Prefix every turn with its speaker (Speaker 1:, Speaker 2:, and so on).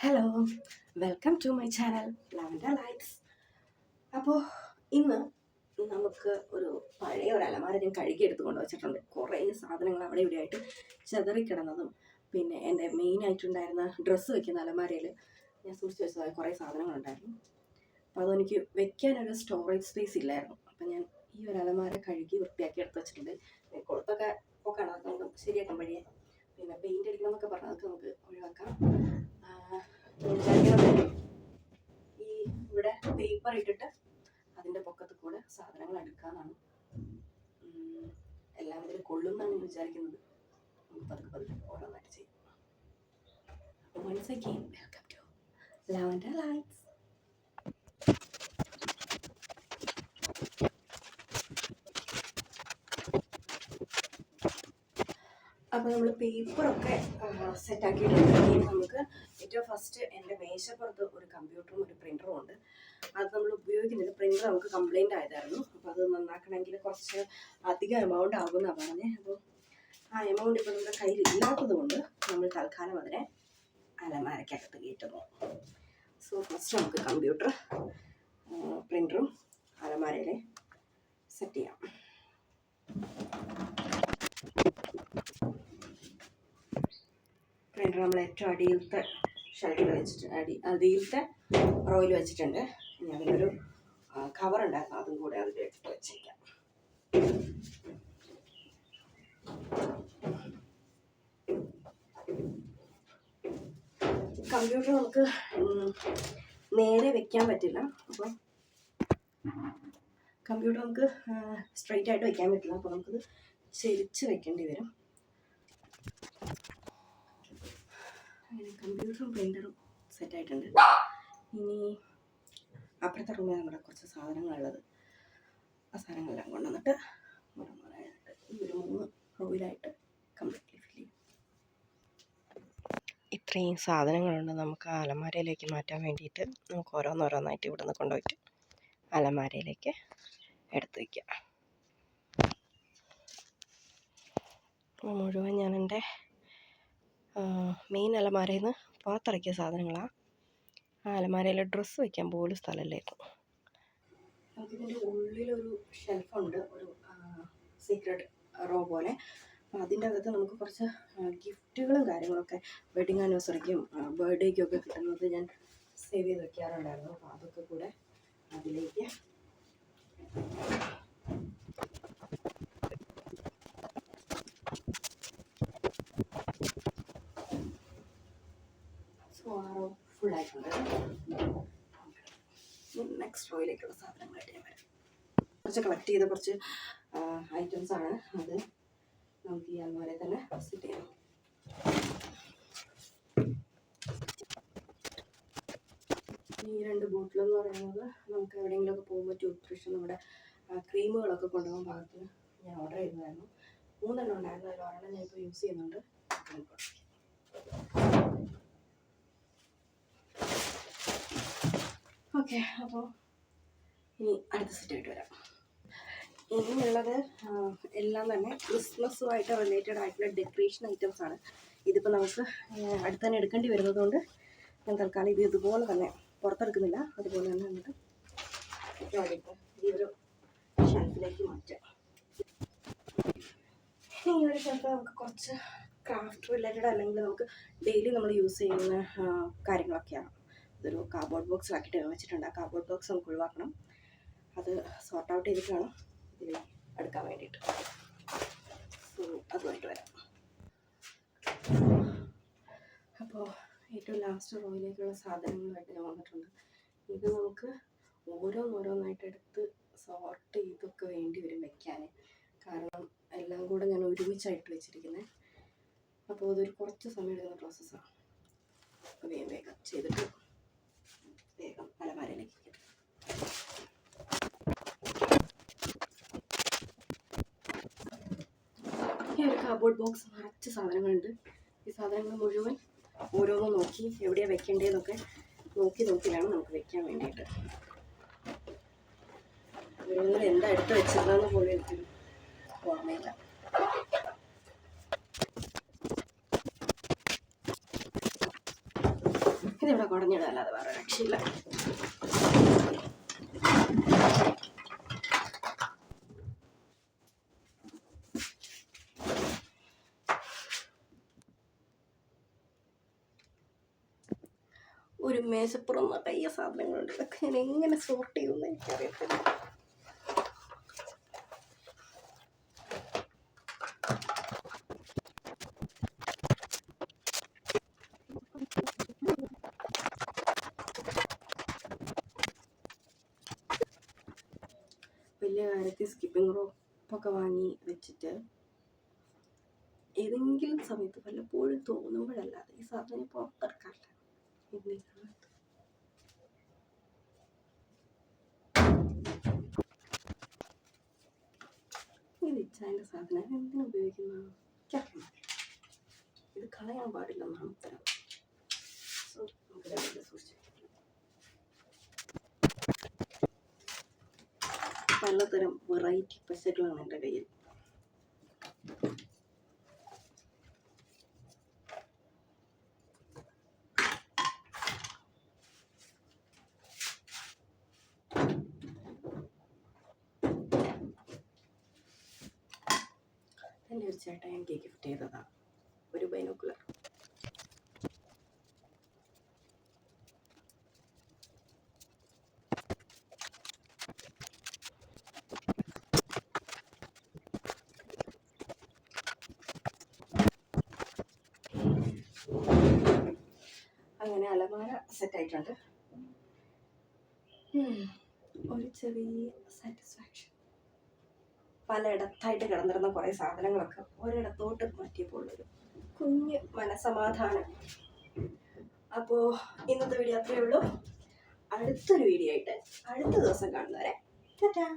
Speaker 1: Hello, welcome to my channel lavender lights. അപ്പോൾ ഇന്ന് നമുക്ക് ഒരു പഴയ ഒരു അലമാര ഞാൻ കഴുകിയെടുത്ത് കൊണ്ട് വെച്ചിട്ടുണ്ട്. കുറേ സാധനങ്ങൾ അവിടെ ഇവിടെ ആയിട്ട് ചെതറിക്കിടന്നതും പിന്നെ എൻ്റെ മെയിനായിട്ടുണ്ടായിരുന്ന ഡ്രസ്സ് വെക്കുന്ന അലമാരയിൽ ഞാൻ സൂക്ഷിച്ച് വെച്ചതായ കുറേ സാധനങ്ങളുണ്ടായിരുന്നു. അപ്പോൾ അതെനിക്ക് വെക്കാനൊരു സ്റ്റോറേജ് സ്പേസ് ഇല്ലായിരുന്നു. അപ്പോൾ ഞാൻ ഈ ഒരു അലമാര കഴുകി വൃത്തിയാക്കി എടുത്ത് വെച്ചിട്ടുണ്ട്. കൊടുത്തൊക്കെ പോക്കാണ്, അതൊക്കെ നമുക്ക് ശരിയാക്കാൻ വഴിയേ. പിന്നെ പെയിൻ്റ് അടിക്കണം എന്നൊക്കെ പറഞ്ഞാൽ അതൊക്കെ നമുക്ക് ഒഴിവാക്കാം. ഈ ഇവിടെ പേപ്പർ ഇട്ടിട്ട് അതിൻ്റെ പൊക്കത്ത് കൂടെ സാധനങ്ങൾ എടുക്കാനാണ്. എല്ലാം ഇതിൽ കൊള്ളുന്നാണ് ഞാൻ വിചാരിക്കുന്നത്. പതുക്കെ പതുക്കെ ഓരോന്നായിട്ട് ചെയ്യും. Once again, welcome to Lavender Lights. അപ്പോൾ നമ്മൾ പേപ്പറൊക്കെ സെറ്റാക്കിയിട്ടുണ്ടെങ്കിൽ നമുക്ക് ഏറ്റവും ഫസ്റ്റ് എൻ്റെ മേശപ്പുറത്ത് ഒരു കമ്പ്യൂട്ടറും ഒരു പ്രിൻ്ററും ഉണ്ട്. അത് നമ്മൾ ഉപയോഗിക്കുന്നില്ല. പ്രിൻ്റർ നമുക്ക് കംപ്ലൈൻ്റ് ആയതായിരുന്നു. അപ്പോൾ അത് നന്നാക്കണമെങ്കിൽ കുറച്ച് അധികം എമൗണ്ട് ആകുമെന്നാണ് പറഞ്ഞത്. അപ്പോൾ ആ എമൗണ്ട് ഇപ്പോൾ നമ്മുടെ കയ്യിൽ ഇല്ലാത്തത് കൊണ്ട് നമ്മൾ തൽക്കാലം അതിനെ അലമാരക്കകത്ത് കയറ്റുന്നു. സോ ഫസ്റ്റ് നമുക്ക് കമ്പ്യൂട്ടർ പ്രിൻ്ററും അലമാരയിൽ സെറ്റ് ചെയ്യാം. പ്രിൻ്റർ നമ്മൾ ഏറ്റവും അടിയിലത്തെ ഷെൽഫിൽ വെച്ചിട്ട് അടിയിലത്തെ റോയിൽ വെച്ചിട്ടുണ്ട്. ഇനി അതിനൊരു കവർ ഉണ്ടായിരുന്നു, അതും കൂടെ അതിൽ ഇട്ട് വെച്ചേക്കാം. കമ്പ്യൂട്ടർ നമുക്ക് നേരെ വെക്കാൻ പറ്റില്ല. അപ്പോൾ കമ്പ്യൂട്ടർ നമുക്ക് സ്ട്രെയിറ്റ് ആയിട്ട് വെക്കാൻ പറ്റില്ല. അപ്പോൾ നമുക്കത് ചെരിച്ച് വെക്കേണ്ടി വരും. അങ്ങനെ കമ്പ്യൂട്ടറും പ്രിൻ്ററും സെറ്റായിട്ടുണ്ട്. ഇനി അപ്പുറത്തെ റൂമിൽ നമ്മുടെ കുറച്ച് സാധനങ്ങളുള്ളത്, ആ സാധനങ്ങളെല്ലാം കൊണ്ടുവന്നിട്ട് ഈ ഒരു 3 റോയിലായിട്ട് കംപ്ലീറ്റ്ലി ഫില്ല് ചെയ്യും.
Speaker 2: ഇത്രയും സാധനങ്ങളുണ്ട് നമുക്ക് അലമാരയിലേക്ക് മാറ്റാൻ വേണ്ടിയിട്ട്. നമുക്ക് ഓരോന്നോരോന്നായിട്ട് ഇവിടെ നിന്ന് കൊണ്ടുപോയിട്ട് അലമാരയിലേക്ക് എടുത്ത് വയ്ക്കാം. മുഴുവൻ ഞാൻ എൻ്റെ മെയിൻ അലമാരയിൽ നിന്ന് പുറത്തിറക്കിയ സാധനങ്ങളാണ്. ആ അലമാരയിൽ ഡ്രസ്സ് വയ്ക്കാൻ പോലും സ്ഥലമില്ലായിരുന്നു.
Speaker 1: നമുക്കിതിൻ്റെ ഉള്ളിലൊരു ഷെൽഫുണ്ട്, ഒരു സീക്രട്ട് റോ പോലെ. അപ്പോൾ അതിൻ്റെ അകത്ത് നമുക്ക് കുറച്ച് ഗിഫ്റ്റുകളും കാര്യങ്ങളൊക്കെ വെഡിങ് ആനിവേഴ്സറിക്കും ബർത്ത്ഡേക്കും ഒക്കെ കിട്ടുന്നത് ഞാൻ സേവ് ചെയ്ത് വെക്കാറുണ്ടായിരുന്നു. അപ്പോൾ അതൊക്കെ കൂടെ അതിലേക്ക് ഫുള്ളായിട്ടുണ്ട്. നെക്സ്റ്റ് റോയിലേക്കുള്ള സാധനങ്ങളായിട്ട് ഞാൻ വരാം. കുറച്ച് കളക്ട് ചെയ്ത കുറച്ച് ഐറ്റംസ് ആണ്. അത് നമുക്ക് ഈ അലമാരയിൽ തന്നെ സെറ്റ് ചെയ്യാം. ഈ 2 ബോട്ടിലെന്ന് പറയുന്നത് നമുക്ക് എവിടെയെങ്കിലുമൊക്കെ പോകുമ്പോൾ ടൂത്ത് ബ്രഷ്, നമ്മുടെ ക്രീമുകളൊക്കെ കൊണ്ടുപോകാൻ പാകത്തിന് ഞാൻ ഓർഡർ ചെയ്തതായിരുന്നു. 3 എണ്ണം ഉണ്ടായിരുന്നു. അതിൽ 1 ഞാൻ ഇപ്പോൾ യൂസ് ചെയ്യുന്നുണ്ട്. ഓക്കെ, അപ്പോൾ ഇനി അടുത്ത സെറ്റായിട്ട് വരാം. ഇനിയുള്ളത് എല്ലാം തന്നെ ക്രിസ്മസുമായിട്ട് റിലേറ്റഡ് ആയിട്ടുള്ള ഡെക്കറേഷൻ ഐറ്റംസ് ആണ്. ഇതിപ്പോൾ നമുക്ക് അടുത്ത് തന്നെ എടുക്കേണ്ടി വരുന്നത് കൊണ്ട് ഞാൻ തൽക്കാലം ഇത് ഇതുപോലെ തന്നെ പുറത്തെടുക്കുന്നില്ല. അതുപോലെ തന്നെ നമുക്ക് ഈ ഒരു ഷെൽഫിലേക്ക് മാറ്റാം. ഈ ഒരു ഷെൽഫ് നമുക്ക് കുറച്ച് ക്രാഫ്റ്റ് റിലേറ്റഡ് അല്ലെങ്കിൽ നമുക്ക് ഡെയിലി നമ്മൾ യൂസ് ചെയ്യുന്ന കാര്യങ്ങളൊക്കെയാണ്. ഇതൊരു കാർഡ്ബോർഡ് ബോക്സിലാക്കിയിട്ട് വെച്ചിട്ടുണ്ട്. ആ കാർഡ്ബോർഡ് ബോക്സ് നമുക്ക് ഒഴിവാക്കണം. അത് സോർട്ട് ഔട്ട് ചെയ്തിട്ട് വേണം ഇതിൽ എടുക്കാൻ വേണ്ടിയിട്ട്. സോ അതുമായിട്ട് വരാം. അപ്പോൾ ഏറ്റവും ലാസ്റ്റ് റോയിലേക്കുള്ള സാധനങ്ങളായിട്ട് ഞാൻ വന്നിട്ടുണ്ട്. ഇത് നമുക്ക് ഓരോന്നോരോന്നായിട്ട് എടുത്ത് സോർട്ട് ചെയ്തൊക്കെ വേണ്ടി വരും വെക്കാൻ. കാരണം എല്ലാം കൂടെ ഞാൻ ഒരുമിച്ചായിട്ട് വെച്ചിരിക്കുന്നത്. അപ്പോൾ അതൊരു കുറച്ച് സമയം എടുക്കുന്ന പ്രോസസ്സാണ്. അപ്പോൾ വേഗം ചെയ്തിട്ട് വേഗം അലമാരയിലേക്ക്. ഈ ഒരു കാർഡ്ബോർഡ് ബോക്സ് നിറച്ച് സാധനങ്ങളുണ്ട്. ഈ സാധനങ്ങൾ മുഴുവൻ ഓരോന്നും നോക്കി എവിടെയാണ് വെക്കേണ്ടതെന്നൊക്കെ നോക്കി വേണം നമുക്ക് വെക്കാൻ വേണ്ടിയിട്ട്. ഓരോന്നും എന്താ എടുത്ത് വെച്ചിരുന്നതെന്ന് പോലും എനിക്ക് ഓർമ്മയില്ല. ഇതിവിടെ കുടഞ്ഞിടല്ലാതെ വേറെ രക്ഷയില്ല. ഒരു മേശപ്പുറം നിറയെ സാധനങ്ങളുണ്ട്. ഇതൊക്കെ ഞാൻ എങ്ങനെ സോർട്ട് ചെയ്യുമെന്ന് എനിക്കറിയത്തില്ല. വലിയ കാര്യത്തിൽ സ്കിപ്പിംഗ് റോപ്പൊക്കെ വാങ്ങി വെച്ചിട്ട് ഏതെങ്കിലും സമയത്ത് വല്ലപ്പോഴും തോന്നുമ്പോഴല്ലാതെ ഈ സാധനം പുറത്തിറക്കാറില്ല. ഇത് ഇച്ചാൻ്റെ സാധനം എന്തിനു ഉപയോഗിക്കുന്നതാണ് ഇത് കളയാൻ പാടില്ലെന്നാണ് ഉത്തരം. സോ നമുക്ക് സൂക്ഷിച്ചു. പലതരം വെറൈറ്റി പശകളാണ് എൻ്റെ കയ്യിൽ. എൻ്റെ ഒരു ചേട്ടൻ എനിക്ക് ഗിഫ്റ്റ് ചെയ്തതാണ് ഒരു ബൈനോക്കുലർ. അങ്ങനെ അലമാര സെറ്റായിട്ടുണ്ട്. ഒരു ചെറിയ സാറ്റിസ്ഫാക്ഷൻ. പലയിടത്തായിട്ട് കിടന്നിരുന്ന കുറേ സാധനങ്ങളൊക്കെ ഒരിടത്തോട്ട് മാറ്റിയപ്പോൾ ഒരു കുഞ്ഞ് മനസമാധാനം. അപ്പോൾ ഇന്നത്തെ വീഡിയോ അത്രയേ ഉള്ളൂ. അടുത്തൊരു വീഡിയോ ആയിട്ട് അടുത്ത ദിവസം കാണുന്നവരെ ടാറ്റാ.